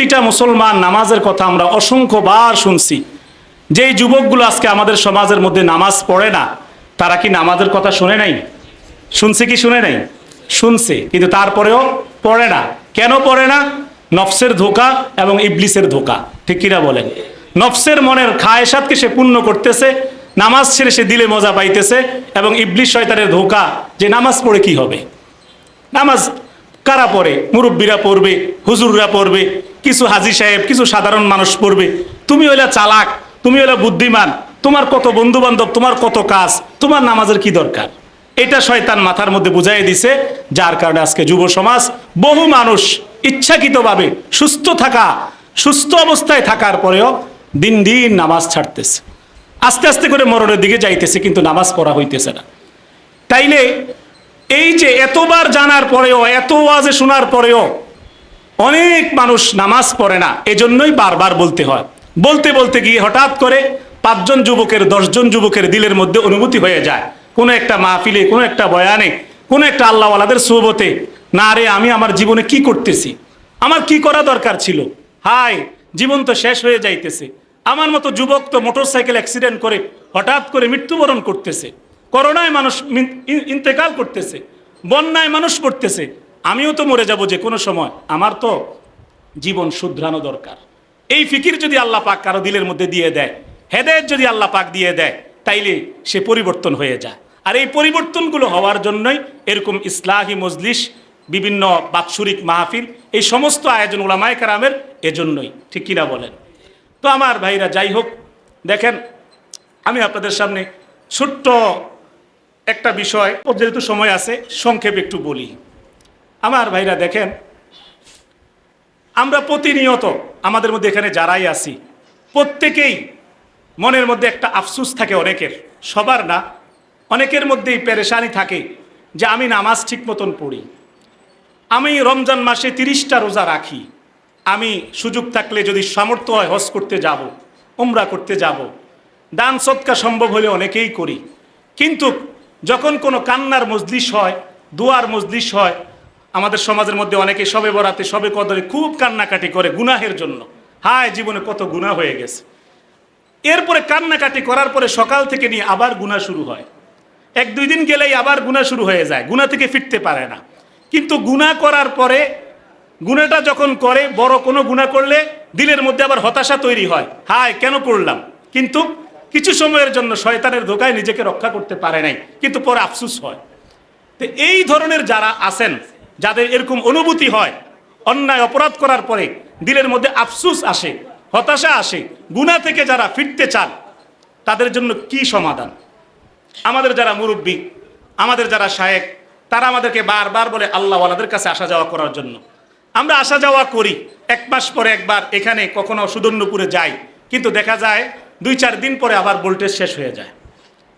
প্রতিটা মুসলমান নামাজের কথা আমরা অসংখ্যবার শুনছি। যেই যুবকগুলো আজকে আমাদের সমাজের মধ্যে নামাজ পড়ে না, তারা কি নামাজের কথা শুনে নাই? শুনছে কি শুনে নাই? শুনছে, কিন্তু তারপরেও পড়ে না। কেন পড়ে না? নফসের ধোঁকা এবং ইবলিসের ধোঁকা। ঠিক কিনা বলেন? নফসের মনের খায়েশাতকে সে পূর্ণ করতেছে, নামাজ ছেড়ে সে দিলে মজা পাইতেছে, এবং ইবলিস শয়তানের ধোঁকা যে নামাজ পড়ে কি হবে। নামাজ কারা পড়ে? মুরব্বীরা পড়বে, হুজুররা পড়বে, কিছু হাজী সাহেব, কিছু সাধারণ মানুষ পড়বে। তুমি হইলা চালাক, তুমি হইলা বুদ্ধিমান, তোমার কত বন্ধু বান্ধব, তোমার কত কাজ, তোমার নামাজের কি দরকার? এটা শয়তান মাথার মধ্যে বুঝাই দিছে, যার কারণে আজকে যুব সমাজ, বহু মানুষ ইচ্ছাকৃতভাবে সুস্থ অবস্থায় থাকার পরেও দিন দিন নামাজ ছাড়তেছে, আস্তে আস্তে করে মরণের দিকে যাইতেছে, কিন্তু নামাজ পড়া হইতেছে না। তাইলে এই যে এতবার জানার পরেও, এত ওয়াজে শোনার পরেও অনেক মানুষ নামাজ পড়ে না, এজন্যই বারবার বলতে হয়। বলতে বলতে গিয়ে হঠাৎ করে 5 জন যুবকের 10 জন যুবকের দিলের মধ্যে অনুভূতি হয়ে যায়, কোনো একটা মাহফিলে, কোনো একটা বয়ানে, কোনো একটা আল্লাহওয়ালাদের সোহবতে, না রে আমি আমার জীবনে কি করতেছি, আমার কি করা দরকার ছিল, হায় জীবন তো শেষ হয়ে যাইতেছে, আমার মতো যুবক তো মোটরসাইকেল অ্যাক্সিডেন্ট করে হঠাৎ করে মৃত্যুবরণ করতেছে, করোনায় মানুষ ইন্তেকাল করতেছে, বন্যায় মানুষ পড়তেছে, আমিও তো মরে যাব যে কোনো সময়, আমার তো জীবন শুধরানো দরকার। এই ফিকির যদি আল্লাহ পাক কারো দিলের মধ্যে দিয়ে দেয়, হেদায়েত যদি আল্লাহ পাক দিয়ে দেয়, তাইলে সে পরিবর্তন হয়ে যায়। আর এই পরিবর্তনগুলো হওয়ার জন্যই এরকম ইসলাহি মজলিস, বিভিন্ন বাৎসরিক মাহফিল, এই সমস্ত আয়োজন উলামায়ে কেরামের এজন্যই। ঠিক কিনা বলেন? তো আমার ভাইরা, যাই হোক, দেখেন আমি আপনাদের সামনে ছোট্ট একটা বিষয়, যেহেতু সময় আছে সংক্ষেপে একটু বলি। আমার ভাইরা দেখেন, আমরা প্রতিনিয়ত আমাদের মধ্যে এখানে যারাই আছি, প্রত্যেকেই মনের মধ্যে একটা আফসোস থাকে, অনেকের, সবার না, অনেকের মধ্যেই পেরেশানি থাকে যে আমি নামাজ ঠিক মতন পড়ি, আমি রমজান মাসে 30টা রোজা রাখি, আমি সুযোগ থাকলে যদি সামর্থ্য হয় হজ করতে যাব, উমরা করতে যাব, দান সদকা সম্ভব হলে অনেকেই করি, কিন্তু যখন কোনো কান্নার মজলিস হয়, দুয়ার মজলিস হয়, আমাদের সমাজের মধ্যে অনেকে সবে বরাতে, সবে কদরে খুব কান্নাকাটি করে গুনাহের জন্য, হায় জীবনে কত গুনাহ হয়ে গেছে। এরপরে কান্নাকাটি করার পরে সকাল থেকে নিয়ে আবার গুনাহ শুরু হয়, 1-2 দিন গেলেই আবার গুনাহ শুরু হয়ে যায়, গুনাহ থেকে ফিরতে পারে না। কিন্তু গুনাহ করার পরে, গুনাহটা যখন করে, বড় কোনো গুনাহ করলে দিলের মধ্যে আবার হতাশা তৈরি হয়, হায় কেন করলাম, কিন্তু কিছু সময়ের জন্য শয়তানের ধোঁকায় নিজেকে রক্ষা করতে পারে নাই, কিন্তু পরে আফসোস হয়। তো এই ধরনের যারা আছেন, যাদের এরকম অনুভূতি হয়, অন্যায় অপরাধ করার পরে দিলের মধ্যে আফসোস আসে, হতাশা আসে, গুনাহ থেকে যারা ফিরতে চান, তাদের জন্য কি সমাধান? আমাদের যারা মুরব্বী, আমাদের যারা শায়েখ, তারা আমাদেরকে বারবার বলে আল্লাহওয়ালাদের কাছে আসা যাওয়া করার জন্য। আমরা আসা যাওয়া করি, 1 মাস পরে একবার এখানে, কখনো সুদর্ণপুরে যাই, কিন্তু দেখা যায় 2-4 দিন পরে আবার ভোল্টেজ শেষ হয়ে যায়।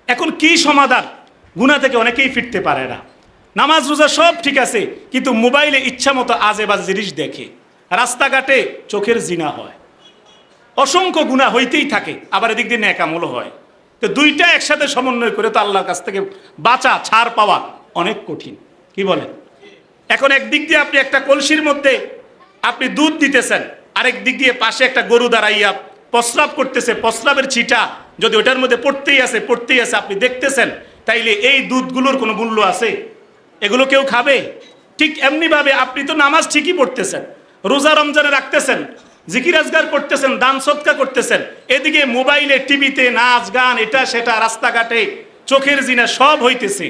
এখন কি সমাধান? গুনাহ থেকে অনেকেই ফিরতে পারে না, নামাজ রোজা সব ঠিক আছে, কিন্তু মোবাইলে ইচ্ছা মতো আজে বাজে জিনিস দেখে, রাস্তাঘাটে চোখের জিনা হয়, অসংখ্য গুনাহ হইতেই থাকে, আবার এদিক দিয়ে নেক আমলও হয়। তো দুইটা একসাথে সমন্বয় করে তো আল্লাহর কাছ থেকে বাঁচা, ছাড় পাওয়া অনেক কঠিন। কি বলেন? এখন একদিক দিয়ে আপনি একটা কলসির মধ্যে আপনি দুধ দিতেছেন, আরেক দিক দিয়ে পাশে একটা গরু দাঁড়াইয়া প্রস্রাব করতেছে, প্রস্রাবের ছিটা যদি ওটার মধ্যে পড়তেই আছে, আপনি দেখতেছেন, তাইলে এই দুধগুলোর কোনো মূল্য আছে? এগুলো কেউ খাবে? ঠিক এমনিভাবে আপনি তো নামাজ ঠিকই পড়তেছেন, রোজা রমজানে রাখতেছেন, জিকির আজগার করতেছেন, দান সদকা করতেছেন, এদিকে মোবাইলে, টিভিতে নাচ গান, এটা সেটা, রাস্তাঘাটে চোখের জিনা সব হইতেছে।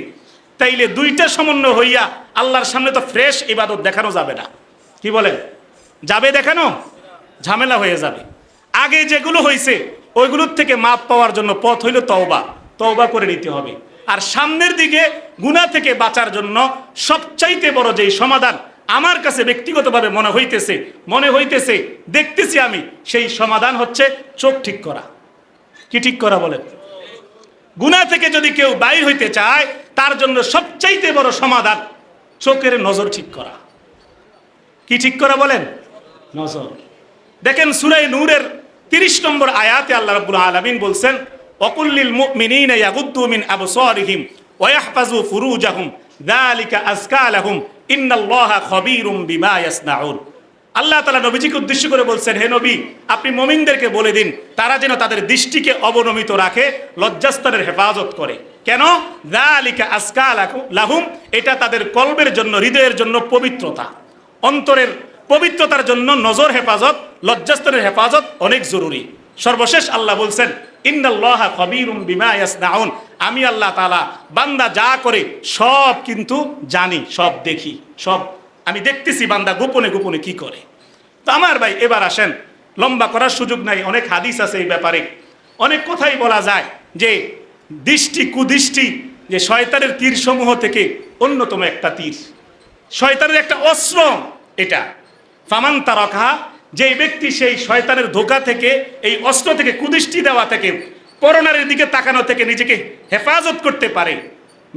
তাইলে দুইটা সমন্বয় হইয়া আল্লাহর সামনে তো ফ্রেশ ইবাদত দেখানো যাবে না। কি বলেন? যাবে দেখানো? ঝামেলা হয়ে যাবে। আগে যেগুলো হয়েছে ওইগুলোর থেকে মাপ পাওয়ার জন্য পথ হইল তওবা করে নিতে হবে। আর সামনের দিকে গুনাহ থেকে বাঁচার জন্য সবচাইতে বড় যেই সমাধান আমার কাছে ব্যক্তিগতভাবে মনে হইতেছে, দেখতেছি আমি, সেই সমাধান হচ্ছে চোখ ঠিক করা। কি ঠিক করা বলেন? গুনাহ থেকে যদি কেউ বাইর হইতে চায়, তার জন্য সবচাইতে বড় সমাধান চোখের নজর ঠিক করা। কি ঠিক করা বলেন? নজর। দেখেন সূরা নূরের 30 নম্বর আয়াতে আল্লাহ রাব্বুল আলামিন বলছেন, ওয়াকুল লিল মুমিনিনা ইয়াগুদ্দু মিন আবসারিহিম ওয়া ইয়াহফাজু ফুরুজাহুম যালিকা আযকা লাহুম ইন্নাল্লাহা খাবীরুম বিমা ইয়াসনাউন। আল্লাহ তাআলা নবীজিকে উদ্দেশ্য করে বলছেন, হে নবী, আপনি মুমিনদেরকে বলে দিন তারা যেন তাদের দৃষ্টিকে অবনমিত রাখে, লজ্জাস্থানের হেফাজত করে। কেন? যালিকা আজকা লাহুম, এটা তাদের কলবের জন্য, হৃদয়ের জন্য পবিত্রতা, অন্তরের পবিত্রতার জন্য নজর হেফাজত, লজ্জাস্থানের হেফাজত অনেক জরুরি। সর্বশেষ আল্লাহ বলছেন, ইন্নাল্লাহা খাবীরুম বিমা ইয়াসনাউন, আমি আল্লাহ তাআলা বান্দা যা করে সব কিন্তু জানি, সব দেখি, সব আমি দেখতেছি বান্দা গোপনে গোপনে কি করে। তো আমার ভাই, এবার আসেন, লম্বা করার সুযোগ নাই, অনেক হাদিস আছে এই ব্যাপারে, অনেক কথাই বলা যায় যে দৃষ্টি কুদৃষ্টি যে শয়তানের তীর সমূহ থেকে অন্যতম একটা তীর, শয়তানের একটা অস্ত্র এটা। ফামান তারাকাহা, যেই ব্যক্তি সেই শয়তানের ধোঁকা থেকে, এই অস্ত্র থেকে, কুদৃষ্টি দেওয়া থেকে, পরনারীর দিকে তাকানো থেকে নিজেকে হেফাজত করতে পারে,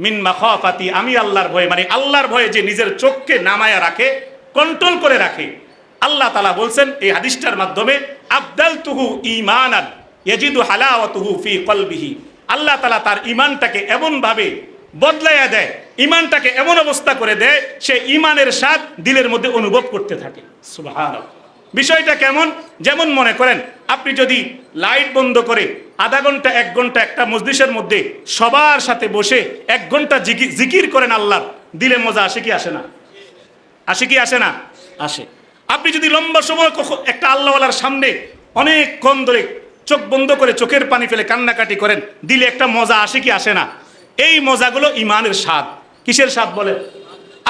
মিন মাখাফাতি, আমি আল্লাহর ভয়ে, মানে আল্লাহর ভয়ে যে নিজের চোখকে নামায়া রাখে, কন্ট্রোল করে রাখে, আল্লাহ তাআলা বলছেন এই হাদিসটার মাধ্যমে, আবদালতুহু ঈমানান ইয়াজিদু হালাওয়াতুহু ফি কলবিহি, আল্লাহ তাআলা তার ঈমানটাকে এমন ভাবে বদলাইয়া দেয়, ঈমানটাকে এমন অবস্থা করে দেয়, সে ঈমানের স্বাদ দিলের মধ্যে অনুভব করতে থাকে। সুবহানাল্লাহ। বিষয়টা কেমন? যেমন মনে করেন আপনি যদি লাইট বন্ধ করে আধা ঘন্টা 1 ঘন্টা একটা মজলিসের মধ্যে সবার সাথে বসে 1 ঘন্টা জিকির করেন আল্লাহর, দিলে মজা আসে কি আসে না? আসে কি আসে না? আসে। আপনি যদি লম্বা সময় একটা আল্লাহওয়ালার সামনে অনেকক্ষণ ধরে চোখ বন্ধ করে চোখের পানি ফেলে কান্নাকাটি করেন, দিলে একটা মজা আসে কি আসে না? এই মজাগুলো ঈমানের স্বাদ। কিসের স্বাদ বলেন?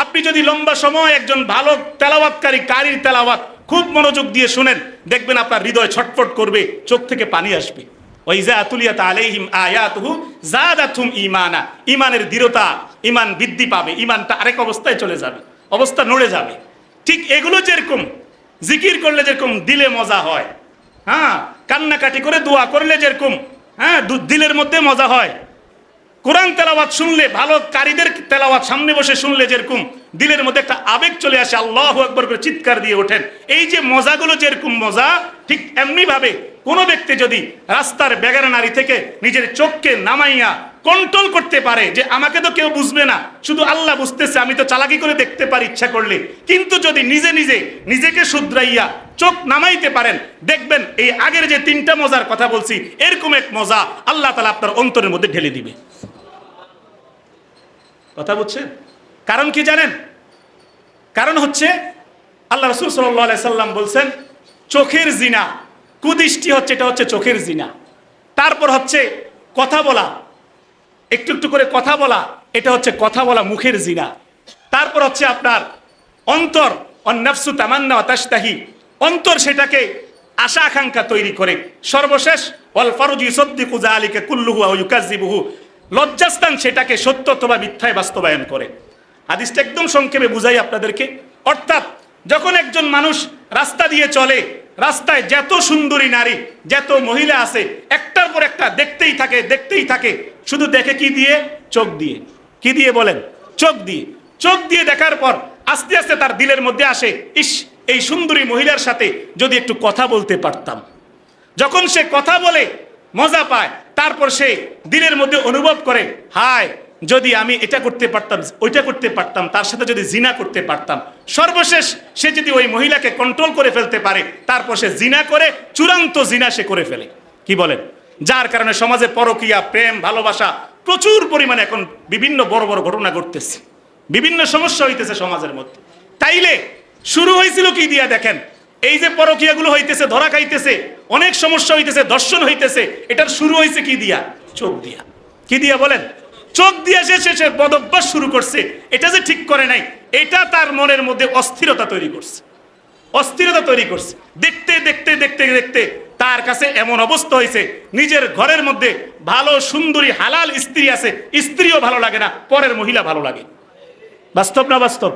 আপনি যদি লম্বা সময় একজন ভালো তেলাওয়াতকারী কারীর তেলাওয়াত খুব মনোযোগ দিয়ে শুনেন, দেখবেন আপনার হৃদয় ছটফট করবে, চোখ থেকে পানি আসবে। ওয়াইজা তুলিয়াত আলাইহিম আয়াতুহু যাদাতুহুম ঈমানা, ঈমানের দৃঢ়তা, ঈমান বৃদ্ধি পাবে, ঈমানটা আরেক অবস্থায় চলে যাবে, অবস্থা নড়ে যাবে। ঠিক এগুলো যেরকম জিকির করলে যেরকম দিলে মজা হয়, হ্যাঁ, কান্নাকাটি করে দোয়া করলে যেরকম, হ্যাঁ, দিলের মধ্যে মজা হয়, কোরআন তেলাওয়াত শুনলে, ভালো কারীদের তেলাওয়াত সামনে বসে শুনলে যেরকম দিলের মধ্যে একটা আবেগ চলে আসে, আল্লাহু আকবার করে চিৎকার দিয়ে ওঠেন, এই যে মজাগুলো যেরকম মজা, ঠিক এমনি ভাবে কোনো ব্যক্তি যদি রাস্তার বেগানা নারী থেকে নিজের চোখকে নামাইয়া কন্ট্রোল করতে পারে, যে আমাকে তো কেউ বুঝবে না, শুধু আল্লাহ বুঝতেছে, আমি তো চালাকি করে দেখতে পারি ইচ্ছা করলে, কিন্তু যদি নিজে নিজে নিজেকে শুধরাইয়া চোখ নামাইতে পারেন, দেখবেন এই আগের যে 3টা মজার কথা বলছি, এরকম এক মজা আল্লাহ তাআলা আপনার অন্তরের মধ্যে ঢেলে দিবে। কথা বুঝছেন? কারণ কি জানেন? কারণ হচ্ছে আল্লাহ রাসূল সাল্লাল্লাহু আলাইহি সাল্লাম বলছেন, চোখের জিনা, কুদৃষ্টি হচ্ছে, এটা হচ্ছে চোখের জিনা। তারপর হচ্ছে কথা বলা, একটু একটু করে কথা বলা, এটা হচ্ছে কথা বলা মুখের জিনা। তারপর হচ্ছে আপনার অন্তর, অন্নাফসু তামান্না ওয়া তাশতাহি, অন্তর সেটাকে আশা আকাঙ্ক্ষা তৈরি করে। সর্বশেষ ওয়াল ফারজু ইউসাদ্দিকু যালিকা কুল্লুহু ওয়া ইউকাযযিবুহু, লজ্জাস্থান সেটাকে সত্য অথবা মিথ্যায় বাস্তবায়ন করে। হাদিসটা একদম সংক্ষেপে বুঝাই আপনাদেরকে। অর্থাৎ যখন একজন মানুষ রাস্তা দিয়ে চলে, রাস্তায় যত সুন্দরী নারী, যত মহিলা আছে, একটার পর একটা দেখতেই থাকে, দেখতেই থাকে। শুধু দেখে কি দিয়ে? চোখ দিয়ে। কি দিয়ে বলেন? চোখ দিয়ে। চোখ দিয়ে দেখার পর আস্তে আস্তে তার দিলের মধ্যে আসে, ইস, এই সুন্দরী মহিলার সাথে যদি একটু কথা বলতে পারতাম। যখন সে কথা বলে মজা পায়, তারপর সে দিলের মধ্যে অনুভব করে, হায়, যদি আমি এটা করতে পারতাম, ওইটা করতে পারতাম, তার সাথে যদি জিনা করতে পারতাম। সর্বশেষ সে যদি ওই মহিলাকে কন্ট্রোল করে ফেলতে পারে, তারপর সে জিনা করে, চূড়ান্ত জিনা সে করে ফেলে। কি বলেন? যার কারণে সমাজে পরকীয়া, প্রেম, ভালোবাসা প্রচুর পরিমাণে এখন বিভিন্ন বড় বড় ঘটনা ঘটতেছে, বিভিন্ন সমস্যা হইতেছে সমাজের মধ্যে। তাইলে শুরু হয়েছিল কি দিয়া? দেখেন, এই যে পরকীয়াগুলো হইতেছে, ধরা খাইতেছে, অনেক সমস্যা হইতেছে, দর্শন হইতেছে, এটার শুরু হয়েছে কি দিয়া? চোখ দিয়া। কি দিয়া বলেন? চোখ দিয়া সে বদভ্যাস শুরু করছে। এটা যে ঠিক করে নাই, এটা তার মনের মধ্যে অস্থিরতা তৈরি করছে, অস্থিরতা তৈরি করছে। দেখতে দেখতে দেখতে দেখতে তার কাছে এমন অবস্থা হয়েছে, নিজের ঘরের মধ্যে ভালো সুন্দরী হালাল স্ত্রী আছে, স্ত্রীও ভালো লাগে না, পরের মহিলা ভালো লাগে। বাস্তব না বাস্তব?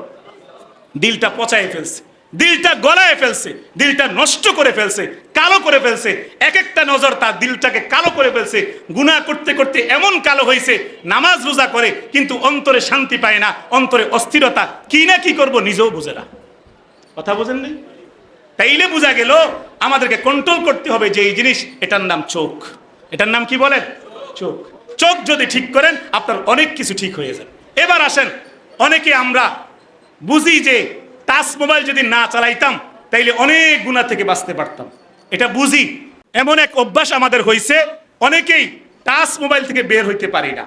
দিলটা পচায় ফেলছে, দিলটা গলায় ফেলছে, দিলটা নষ্ট করে ফেলছে, কালো করে ফেলছে। এক একটা নজর তার দিলটাকে কালো করে ফেলছে। গুনাহ করতে করতে এমন কালো হয়েছে, নামাজ রোজা করে কিন্তু অন্তরে শান্তি পায় না, অন্তরে অস্থিরতা, কি না কি করব নিজেও বুঝে না। কথা বুঝেন নি? তাইলে বোঝা গেল আমাদেরকে কন্ট্রোল করতে হবে যে এই জিনিস, এটার নাম চোখ। এটার নাম কি বলেন? চোখ। চোখ যদি ঠিক করেন, আপনার অনেক কিছু ঠিক হয়ে যাবে। এবার আসেন, অনেকে আমরা বুঝি যে টাচ মোবাইল যদি না চালাইতাম তাইলে অনেক গুনাহ থেকে বাঁচতে পারতাম। এটা বুঝি। এমন এক অভ্যাস আমাদের হয়েছে, অনেকেই টাচ মোবাইল থেকে বের হইতে পারি না।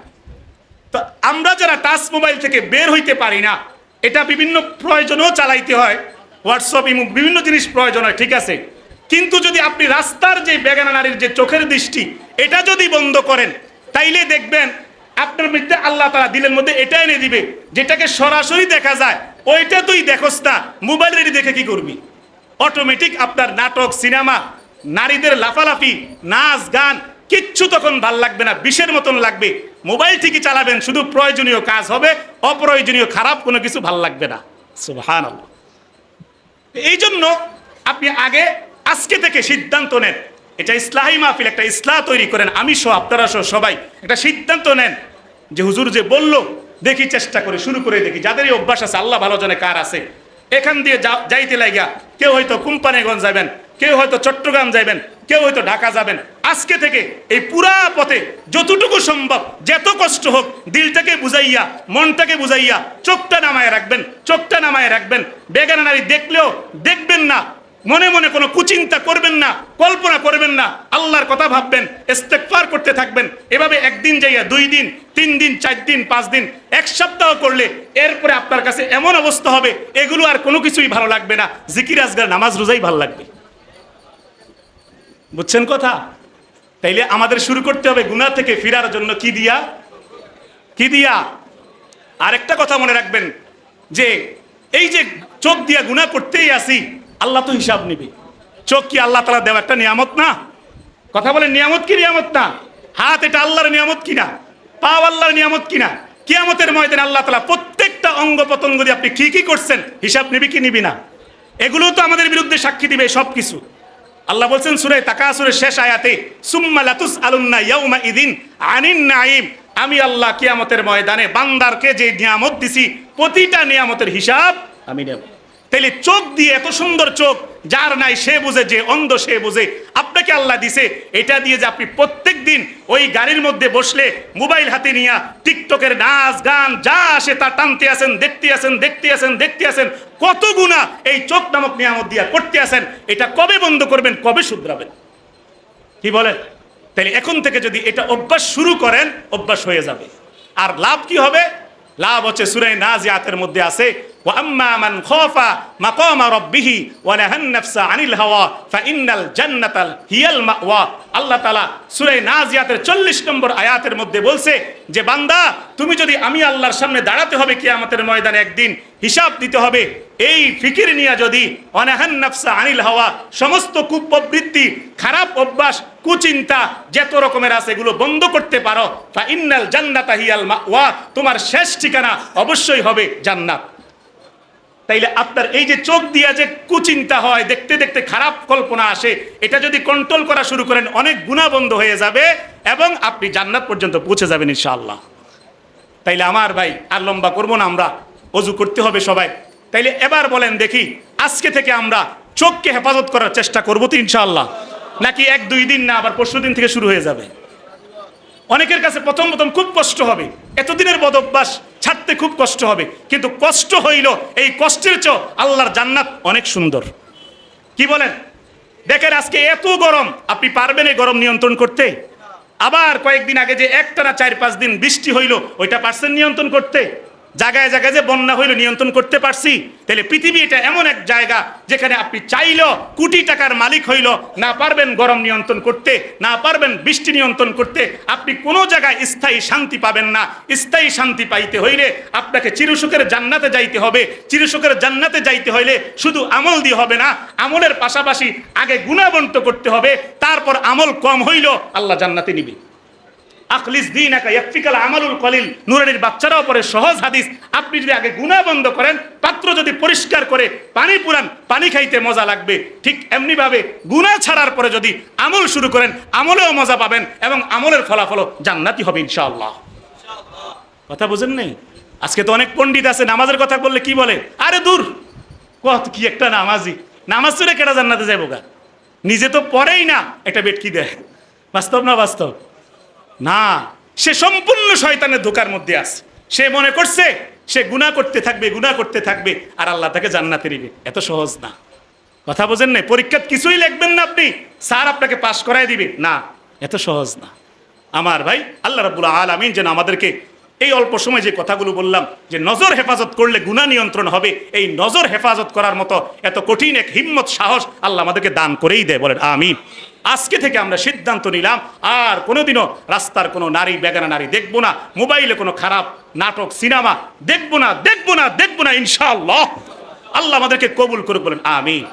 তো আমরা যারা টাচ মোবাইল থেকে বের হইতে পারি না, এটা বিভিন্ন প্রয়োজনেও চালাইতে হয়, হোয়াটসঅ্যাপ, ইমো, বিভিন্ন জিনিস প্রয়োজন হয়, ঠিক আছে। কিন্তু যদি আপনি রাস্তার যে বেগানা নারীর যে চোখের দৃষ্টি, এটা যদি বন্ধ করেন, তাইলে দেখবেন আপনার মধ্যে আল্লাহ তাআলা দিলের মধ্যে এটা এনে দিবে, যেটাকে সরাসরি দেখা যায় ওইটা তুই দেখোস না, মোবাইলের দেখে কি করবি? অটোমেটিক আপনার নাটক, সিনেমা, নারীদের লাফালাফি, নাচ গান কিচ্ছু তখন ভাল লাগবে না, বিষের মতন লাগবে। মোবাইল ঠিকই চালাবেন, শুধু প্রয়োজনীয় কাজ হবে, অপ্রয়োজনীয় খারাপ কোনো কিছু ভাল লাগবে না। সুবহানাল্লাহ। এই জন্য আপনি আজকে থেকে সিদ্ধান্ত নেন, এটা ইসলাহি মাহফিল, একটা ইসলাহ তৈরি করেন, আমি সহ, আপনারা সহ সবাই একটা সিদ্ধান্ত নেন যে হুজুর যে বলল, দেখি চেষ্টা করে শুরু করে দেখি। যাদের এই অভ্যাস আছে, আল্লাহ ভালো জানে কার আছে, এখান দিয়ে যাইতে লাগা, কেউ হয়তো কোম্পানিগঞ্জ যাবেন, কেউ হয়তো চট্টগ্রাম যাবেন, কেউ হয়তো ঢাকা যাবেন। আজকে থেকে এই পুরা পথে যতটুকু সম্ভব, যত কষ্ট হোক, দিলটাকে বুঝাইয়া, মনটাকে বুঝাইয়া, চোখটা নামায় রাখবেন। বেগানা নারী দেখলেও দেখবেন না, মনে মনে কোনো কুচিন্তা করবেন না, কল্পনা করবেন না, আল্লাহর কথা ভাববেন, ইস্তেগফার করতে থাকবেন। এভাবে একদিন যাইয়া 2 দিন, 3 দিন, 4 দিন, 5 দিন, 1 সপ্তাহ করলে এরপরে আপনার কাছে এমন অবস্থা হবে, এগুলো আর কোনো কিছুই ভালো লাগবে না, জিকির আজগার, নামাজ রোজাই ভালো লাগবে। বুঝছেন কথা? তাইলে আমাদের শুরু করতে হবে গুনাহ থেকে ফিরার জন্য কি দিয়া? আরেকটা কথা মনে রাখবেন যে এই যে চোখ দিয়া গুনাহ করতেই আসি, আল্লাহ তো হিসাব নিবে। চোখ কি আল্লাহ তাআলা দেওয়া একটা নিয়ামত না? কথা বলেন, নিয়ামত কি নিয়ামত না? হাত এটা আল্লাহর নিয়ামত কিনা? পা আল্লাহর নিয়ামত কিনা? কিয়ামতের ময়দানে আল্লাহ তাআলা প্রত্যেকটা অঙ্গ প্রত্যঙ্গ দিয়ে আপনি কি করছেন হিসাব নিবি কি নিবি না? এগুলো তো আমাদের বিরুদ্ধে সাক্ষী দিবে সবকিছু। আল্লাহ বলছেন সূরা তাকাসুরের শেষ আয়াতে, সুম্মা লাতুসআলুন্না ইয়াউমা ইযিন আনিন নাঈম, আমি আল্লাহ কিয়ামতের ময়দানে বান্দারকে যে নিয়ামত দিছি, প্রতিটা নিয়ামতের হিসাব আমি নেব। তাইলে চোখ দিয়ে, এত সুন্দর চোখ যার নাই সে বুঝে, যে অন্ধ সে বুঝে, আপনাকে আল্লাহ দিছে, এটা দিয়ে যে আপনি প্রত্যেক দিন ওই গাড়ির মধ্যে বসলে মোবাইল হাতে নিয়ে টিকটকের নাচ গান যা আসে তা টানতে আসেন, দেখতে আসেন, কত গুনাহ এই চোখ নামক নিয়ামত দিয়া করতে আসেন। এটা কবে বন্ধ করবেন, কবে শুধরাবেন? কি বলেন? তাহলে এখন থেকে যদি এটা অভ্যাস শুরু করেন, অভ্যাস হয়ে যাবে। আর লাভ কি হবে? লাভ হচ্ছে সূরা নাজিয়াতের মধ্যে আছে, ওয়া আম্মা মান খাফা মাকামা রাব্বিহি ওয়া নাহান নাফসা আনিল হাওয়া ফাইন্নাল জান্নাতা হিয়াল মাওয়া। আল্লাহ তাআলা সূরা নাজিয়াতের 40 নম্বর আয়াতের মধ্যে বলছে যে বান্দা, তুমি যদি আমি আল্লাহর সামনে দাঁড়াতে হবে কিয়ামতের ময়দানে, একদিন হিসাব দিতে হবে, এই ফিকির নিয়ে যদি অনাহান নাফসা আনিল হাওয়া, সমস্ত কুপ্রবৃত্তি, খারাপ অভ্যাস, কুচিন্তা যত রকমের আছে এগুলো বন্ধ করতে পারো, ফাইন্নাল জান্নাতা হিয়াল মাওয়া, তোমার শেষ ঠিকানা অবশ্যই হবে জান্নাত। তাইলে আপনার এই যে চোখ দিয়া যে কুচিন্তা হয়, দেখতে খারাপ কল্পনা আসে, এটা যদি কন্ট্রোল করা শুরু করেন, অনেক গুনাহ বন্ধ হয়ে যাবে এবং আপনি জান্নাত পর্যন্ত পৌঁছে যাবেন ইনশাআল্লাহ। তাইলে আমার ভাই আর লম্বা করবো না, আমরা ওযু করতে হবে সবাই। তাইলে এবার বলেন দেখি, আজকে থেকে আমরা চোখকে হেফাজত করার চেষ্টা করবো তো ইনশাআল্লাহ? নাকি 1-2 দিন না, আবার পরশু দিন থেকে শুরু হয়ে যাবে? অনেকের কাছে প্রথম খুব কষ্ট হবে, এতদিনের বদ অভ্যাস ছাড়তে খুব কষ্ট হবে, কিন্তু কষ্ট হইল, এই কষ্টের চেয়ে আল্লাহর জান্নাত অনেক সুন্দর। কি বলেন? দেখেন আজকে এত গরম, আপনি পারবেন এই গরম নিয়ন্ত্রণ করতে? আবার কয়েকদিন আগে যে একটানা 4-5 দিন বৃষ্টি হইল, ওইটা পারছেন নিয়ন্ত্রণ করতে? জায়গায় জায়গায় যে বন্যা হইল, নিয়ন্ত্রণ করতে পারছি? তাহলে পৃথিবী এটা এমন এক জায়গা যেখানে আপনি চাইলেও কোটি টাকার মালিক হইল, না পারবেন গরম নিয়ন্ত্রণ করতে, না পারবেন বৃষ্টি নিয়ন্ত্রণ করতে, আপনি কোনো জায়গায় স্থায়ী শান্তি পাবেন না। স্থায়ী শান্তি পাইতে হইলে আপনাকে চিরসুখের জান্নাতে যাইতে হবে। চিরসুখের জান্নাতে যাইতে হইলে শুধু আমল দিয়ে হবে না, আমলের পাশাপাশি আগে গুণাবন্ত করতে হবে, তারপর আমল কম হইল আল্লাহ জান্নাতে নিবে। আখলিস দীনাকা ইয়াকফিকাল আমালুল কলিল, নূরানির বাচ্চারাও পরে সহজ হাদিস। আপনি যদি আগে গুনাহ বন্ধ করেন, পাত্র যদি পরিষ্কার করে পানি পুরান, পানি খাইতে মজা লাগবে, ঠিক এমনি ভাবে গুনাহ ছাড়ার পরে যদি আমল শুরু করেন, আমলেও মজা পাবেন এবং আমলের ফলাফল জান্নাতি হবে ইনশাআল্লাহ। কথা বুঝেন নাই? আজকে তো অনেক পণ্ডিত আছে, নামাজের কথা বললে কি বলে, আরে দূর, কত কি একটা নামাজি, নামাজ পড়ে কেটা জান্নাতে যাবো গা, নিজে তো পড়েই না, একটা বেটকি দেয়। বাস্তব না বাস্তব না? সে সম্পূর্ণ শয়তানের ধোঁকার মধ্যে আছে। সে মনে করছে সে গুনাহ করতে থাকবে আর আল্লাহ তাকে জান্নাতে দিবে। এত সহজ না। কথা বোঝেন না? পরীক্ষা কিছুই লিখবেন না আপনি, স্যার আপনাকে পাশ করায় দিবে না, এত সহজ না আমার ভাই। আল্লাহ রাব্বুল আলামিন যেন আমাদেরকে এই অল্প সময় যে কথাগুলো বললাম, যে নজর হেফাজত করলে গুনাহ নিয়ন্ত্রণ হবে, এই নজর হেফাজত করার মতো এত কঠিন এক হিম্মত সাহস আল্লাহ আমাদেরকে দান করেই দেয়, বলেন আমিন। আজকে থেকে আমরা সিদ্ধান্ত নিলাম আর কোনোদিনও রাস্তার কোনো নারী, বেগানা নারী দেখবো না, মোবাইলে কোনো খারাপ নাটক সিনেমা দেখবো না, ইনশাআল্লাহ। আল্লাহ আমাদেরকে কবুল করুক, বলেন আমিন।